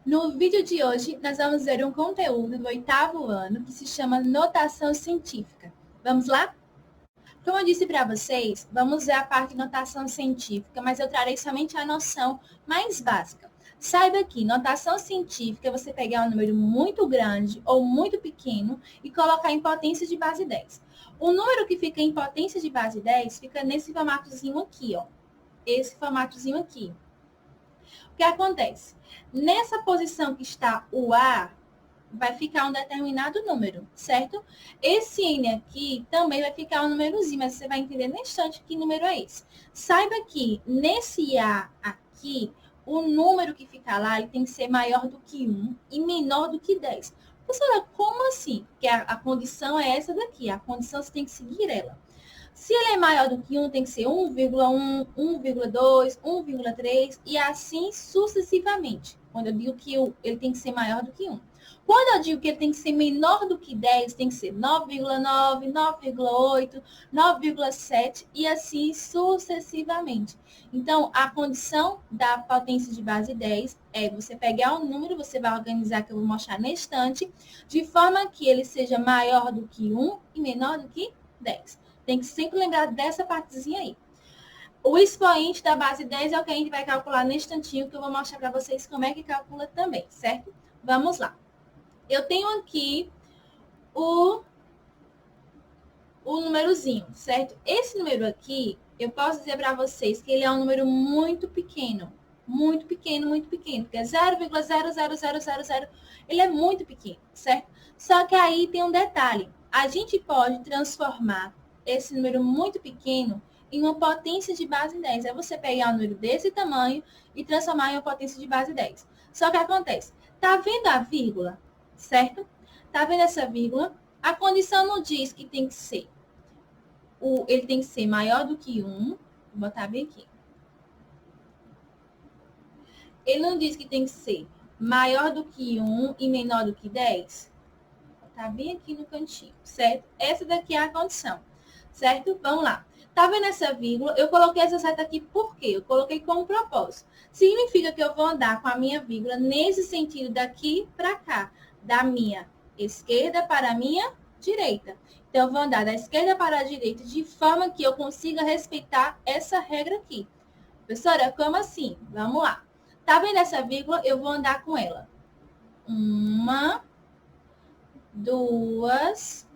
No vídeo de hoje, nós vamos ver um conteúdo do 8º ano que se chama Notação Científica. Vamos lá? Como eu disse para vocês, vamos ver a parte de notação científica, mas eu trarei somente a noção mais básica. Saiba que notação científica é você pegar um número muito grande ou muito pequeno e colocar em potência de base 10. O número que fica em potência de base 10 fica nesse formatozinho aqui, ó. Esse formatozinho aqui. O que acontece? Nessa posição que está o A, vai ficar um determinado número, certo? Esse N aqui também vai ficar um númerozinho, mas você vai entender no instante que número é esse. Saiba que nesse A aqui, o número que fica lá ele tem que ser maior do que 1 e menor do que 10. Professora, como assim? Porque a condição é essa daqui, a condição você tem que seguir ela. Se ele é maior do que 1, tem que ser 1,1, 1,2, 1,3 e assim sucessivamente. Quando eu digo que ele tem que ser maior do que 1. Quando eu digo que ele tem que ser menor do que 10, tem que ser 9,9, 9,8, 9,7 e assim sucessivamente. Então, a condição da potência de base 10 é você pegar um número, você vai organizar, que eu vou mostrar na estante, de forma que ele seja maior do que 1 e menor do que 10. Tem que sempre lembrar dessa partezinha aí. O expoente da base 10 é o que a gente vai calcular nesse instantinho, que eu vou mostrar para vocês como é que calcula também, certo? Vamos lá. Eu tenho aqui o númerozinho, certo? Esse número aqui, eu posso dizer para vocês que ele é um número muito pequeno. Muito pequeno, porque é 0,00000. Ele é muito pequeno, certo? Só que aí tem um detalhe. A gente pode transformar esse número muito pequeno em uma potência de base 10. É você pegar um número desse tamanho e transformar em uma potência de base 10. Só que acontece, tá vendo a vírgula, certo? Tá vendo essa vírgula? A condição não diz que tem que ser. Ele tem que ser maior do que 1. Vou botar bem aqui. Ele não diz que tem que ser maior do que 1 e menor do que 10. Vou botar bem aqui no cantinho, certo? Essa daqui é a condição. Certo? Vamos lá. Tá vendo essa vírgula? Eu coloquei essa seta aqui por quê? Eu coloquei com um propósito. Significa que eu vou andar com a minha vírgula nesse sentido daqui para cá. Da minha esquerda para a minha direita. Então, eu vou andar da esquerda para a direita de forma que eu consiga respeitar essa regra aqui. Professora, como assim? Vamos lá. Tá vendo essa vírgula? Eu vou andar com ela. 1, 2,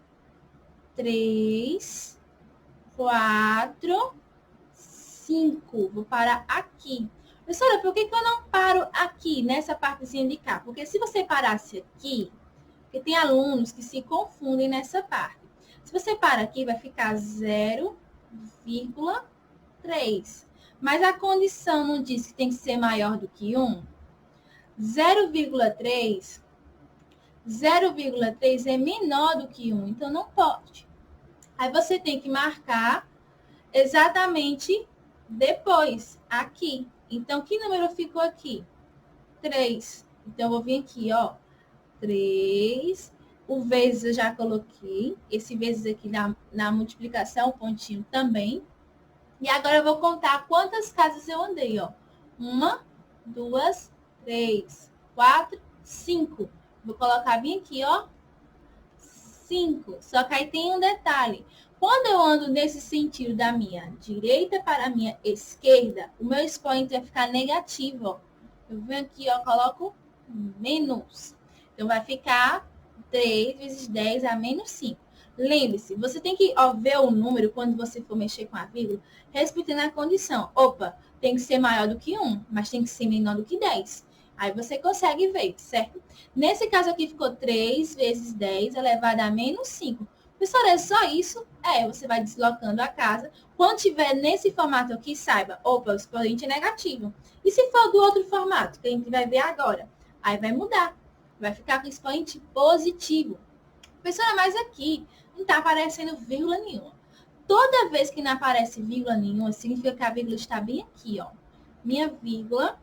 3... 4, 5. Vou parar aqui. Professora, por que eu não paro aqui, nessa partezinha de cá? Porque se você parasse aqui, porque tem alunos que se confundem nessa parte. Se você para aqui, vai ficar 0,3. Mas a condição não diz que tem que ser maior do que 1? 0,3 é menor do que 1, então não pode. Aí você tem que marcar exatamente depois, aqui. Então, que número ficou aqui? 3. Então, eu vou vir aqui, ó. 3. O vezes eu já coloquei. Esse vezes aqui na multiplicação, pontinho também. E agora eu vou contar quantas casas eu andei, ó. 1, 2, 3, 4, 5. Vou colocar bem aqui, ó. 5. Só que aí tem um detalhe. Quando eu ando nesse sentido da minha direita para a minha esquerda, o meu expoente vai ficar negativo, ó. Eu venho aqui, ó, coloco menos. Então, vai ficar 3 vezes 10 a menos 5. Lembre-se, você tem que ver o número quando você for mexer com a vírgula, respeitando a condição. Opa, tem que ser maior do que 1, mas tem que ser menor do que 10. Aí você consegue ver, certo? Nesse caso aqui ficou 3 vezes 10 elevado a menos 5. Professora, é só isso? Você vai deslocando a casa. Quando tiver nesse formato aqui, saiba, opa, o expoente é negativo. E se for do outro formato, que a gente vai ver agora? Aí vai mudar. Vai ficar com expoente positivo. Professora, mas aqui não está aparecendo vírgula nenhuma. Toda vez que não aparece vírgula nenhuma, significa que a vírgula está bem aqui, ó. Minha vírgula,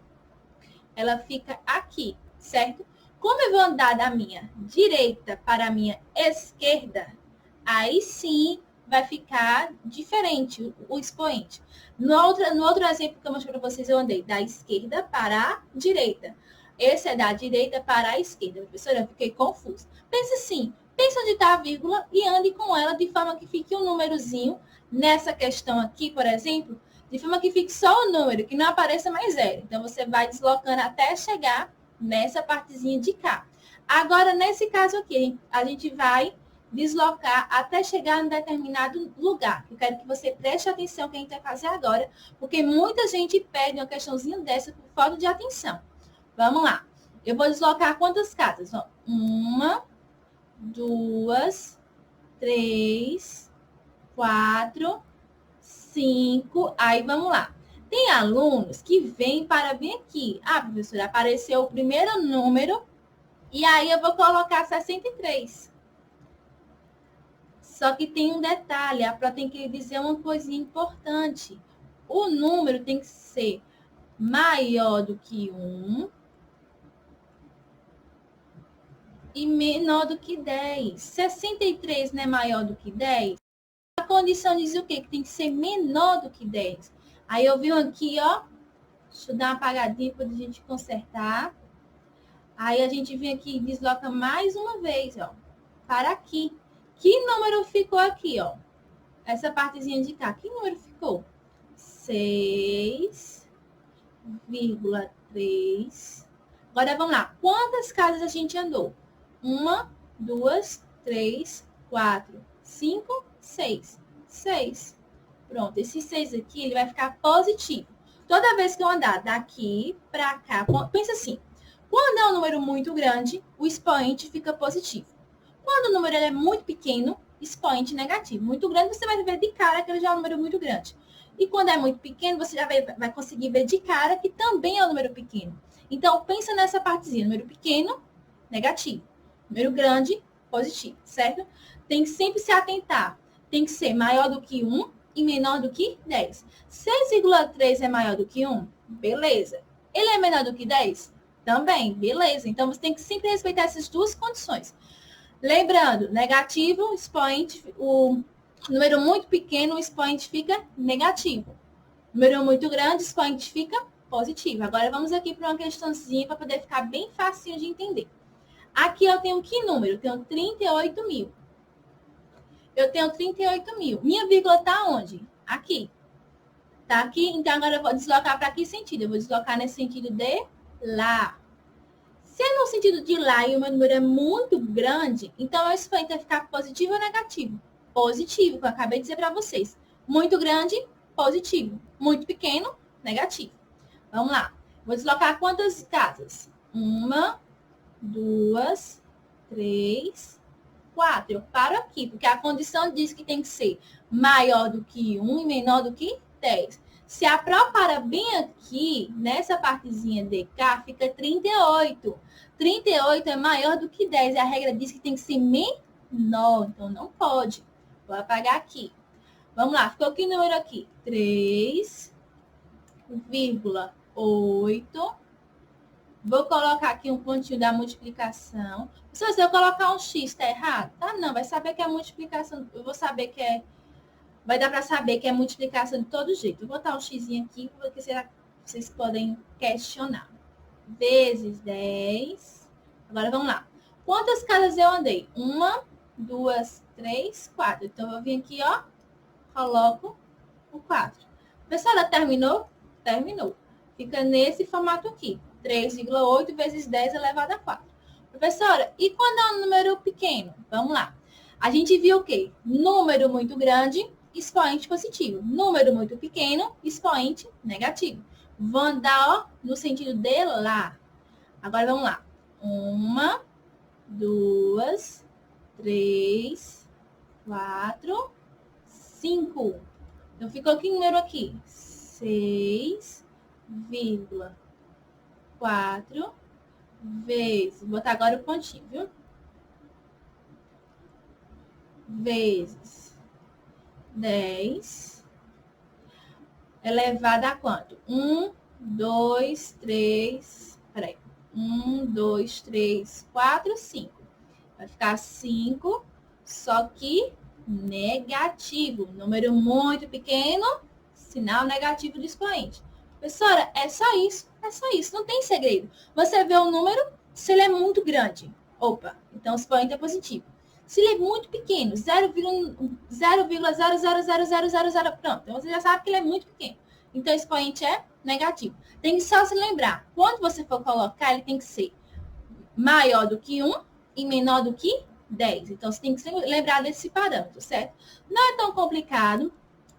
ela fica aqui, certo? Como eu vou andar da minha direita para a minha esquerda, aí sim vai ficar diferente o expoente. No outro exemplo que eu mostrei para vocês, eu andei da esquerda para a direita. Esse é da direita para a esquerda. Professora, eu fiquei confusa. Pense assim, pense onde está a vírgula e ande com ela de forma que fique um númerozinho nessa questão aqui, por exemplo, de forma que fique só o número, que não apareça mais zero. Então, você vai deslocando até chegar nessa partezinha de cá. Agora, nesse caso aqui, a gente vai deslocar até chegar em um determinado lugar. Eu quero que você preste atenção no que a gente vai fazer agora, porque muita gente perde uma questãozinha dessa por falta de atenção. Vamos lá. Eu vou deslocar quantas casas? 1, 2, 3, 4, 5. Aí, vamos lá. Tem alunos que vêm para vir aqui. Ah, professora, apareceu o primeiro número e aí eu vou colocar 63. Só que tem um detalhe, a Pró tem que dizer uma coisinha importante. O número tem que ser maior do que 1 e menor do que 10. 63 não é maior do que 10? A condição diz o quê? Que tem que ser menor do que 10. Aí eu vi aqui, ó. Deixa eu dar uma apagadinha para a gente consertar. Aí a gente vem aqui e desloca mais uma vez, ó. Para aqui. Que número ficou aqui, ó? Essa partezinha de cá. Que número ficou? 6,3. Agora vamos lá. Quantas casas a gente andou? 1, 2, 3, 4, 5, 6. 6. Pronto. Esse 6 aqui, ele vai ficar positivo. Toda vez que eu andar daqui para cá, pensa assim. Quando é um número muito grande, o expoente fica positivo. Quando o número é muito pequeno, expoente negativo. Muito grande, você vai ver de cara que ele já é um número muito grande. E quando é muito pequeno, você já vai conseguir ver de cara que também é um número pequeno. Então, pensa nessa partezinha. Número pequeno, negativo. Número grande, positivo, certo? Tem que sempre se atentar. Tem que ser maior do que 1 e menor do que 10. 6,3 é maior do que 1? Beleza. Ele é menor do que 10? Também, beleza. Então, você tem que sempre respeitar essas duas condições. Lembrando, negativo, expoente, o número muito pequeno, o expoente fica negativo. Número muito grande, o expoente fica positivo. Agora, vamos aqui para uma questãozinha para poder ficar bem fácil de entender. Aqui eu tenho que número? Eu tenho 38 mil. Eu tenho 38 mil. Minha vírgula está onde? Aqui. Tá aqui? Então, agora eu vou deslocar para que sentido? Eu vou deslocar nesse sentido de lá. Se é no sentido de lá e o meu número é muito grande, então o expoente vai ficar positivo ou negativo? Positivo, que eu acabei de dizer para vocês. Muito grande, positivo. Muito pequeno, negativo. Vamos lá. Vou deslocar quantas casas? 1, 2, 3, 4. Eu paro aqui, porque a condição diz que tem que ser maior do que 1 e menor do que 10. Se a Pró para bem aqui, nessa partezinha de cá, fica 38. 38 é maior do que 10. E a regra diz que tem que ser menor. Então, não pode. Vou apagar aqui. Vamos lá. Ficou que número aqui? 3,8. Vou colocar aqui um pontinho da multiplicação. Se eu colocar um X, tá errado? Tá, não. Vai saber que é multiplicação. Eu vou saber que é... Vai dar para saber que é multiplicação de todo jeito. Vou botar um x aqui, porque vocês podem questionar. Vezes 10. Agora, vamos lá. Quantas casas eu andei? 1, 2, 3, 4. Então, eu vou vir aqui, ó. Coloco o 4. Professora, terminou? Terminou. Fica nesse formato aqui. 3,8 vezes 10 elevado a 4. Professora, e quando é um número pequeno? Vamos lá. A gente viu o quê? Número muito grande, expoente positivo. Número muito pequeno, expoente negativo. Vou andar, ó, no sentido de lá. Agora, vamos lá. 1, 2, 3, 4, 5. Então, ficou que número aqui? 6,4 vezes... Vou botar agora o pontinho, viu? Vezes 10 elevado a quanto? 1, 2, 3... Peraí. 1, 2, 3, 4, 5. Vai ficar 5, só que negativo. Número muito pequeno, sinal negativo do expoente. Professora, é só isso, não tem segredo. Você vê o número, se ele é muito grande, opa, então o expoente é positivo. Se ele é muito pequeno, 0,0000000, pronto, então você já sabe que ele é muito pequeno. Então o expoente é negativo. Tem que só se lembrar, quando você for colocar, ele tem que ser maior do que 1 e menor do que 10. Então você tem que se lembrar desse parâmetro, certo? Não é tão complicado.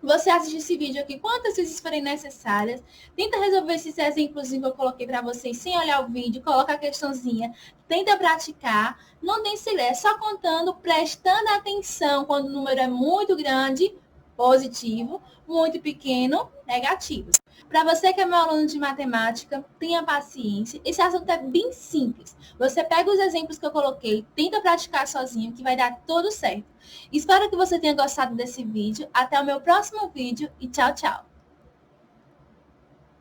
Você assiste esse vídeo aqui quantas vezes forem necessárias. Tenta resolver esses exemplos que eu coloquei para vocês sem olhar o vídeo. Coloca a questãozinha. Tenta praticar. Não tem segredo. É só contando, prestando atenção quando o número é muito grande, positivo, muito pequeno, negativo. Para você que é meu aluno de matemática, tenha paciência. Esse assunto é bem simples. Você pega os exemplos que eu coloquei, tenta praticar sozinho, que vai dar tudo certo. Espero que você tenha gostado desse vídeo. Até o meu próximo vídeo e tchau, tchau!